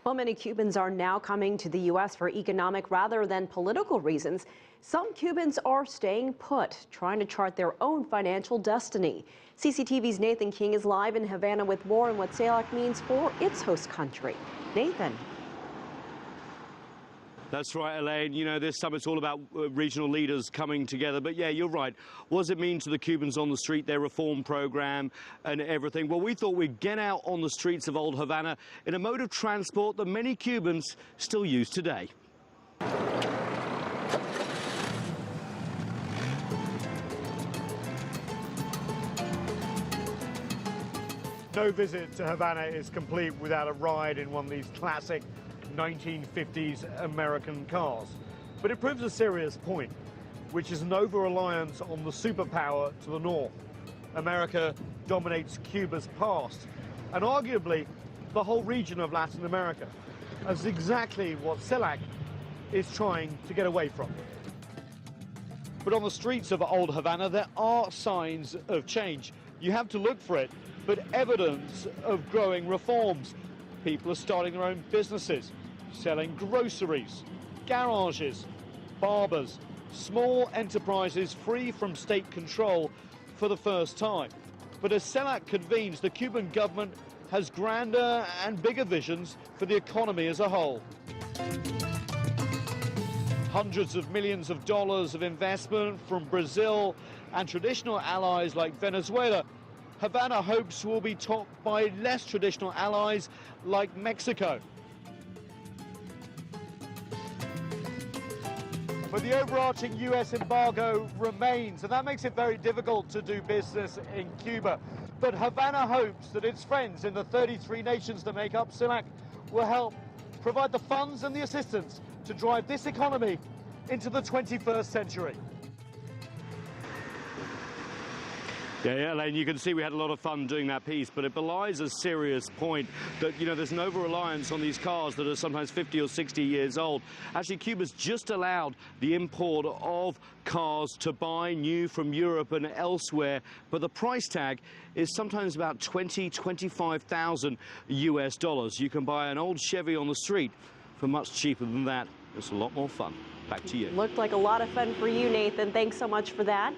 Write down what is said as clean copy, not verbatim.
Well, many Cubans are now coming to the U.S. for economic rather than political reasons. Some Cubans are staying put, trying to chart their own financial destiny. CCTV's Nathan King is live in Havana with more on what CELAC means for its host country. Nathan. That's right, Elaine. You know, this summit's all about regional leaders coming together. But yeah, you're right. What does it mean to the Cubans on the street, their reform program and everything? Well, we thought we'd get out on the streets of old Havana in a mode of transport that many Cubans still use today. No visit to Havana is complete without a ride in one of these classic 1950s American cars. But it proves a serious point, which is an over-reliance on the superpower to the north. America dominates Cuba's past, and arguably the whole region of Latin America. That's exactly what CELAC is trying to get away from. But on the streets of old Havana, there are signs of change. You have to look for it, but evidence of growing reforms. People are starting their own businesses, selling groceries, garages, barbers, small enterprises free from state control for the first time. But as CELAC convenes, the Cuban government has grander and bigger visions for the economy as a whole. Hundreds of millions of dollars of investment from Brazil and traditional allies like Venezuela. Havana hopes will be topped by less traditional allies like Mexico. But the overarching US embargo remains, and that makes it very difficult to do business in Cuba. But Havana hopes that its friends in the 33 nations that make up CELAC will help provide the funds and the assistance to drive this economy into the 21st century. Yeah, Elaine, you can see we had a lot of fun doing that piece, but it belies a serious point that, you know, there's an over-reliance on these cars that are sometimes 50 or 60 years old. Actually, Cuba's just allowed the import of cars to buy new from Europe and elsewhere, but the price tag is sometimes about $20,000–25,000 US. You can buy an old Chevy on the street for much cheaper than that. It's a lot more fun. Back to you. Looked like a lot of fun for you, Nathan. Thanks so much for that.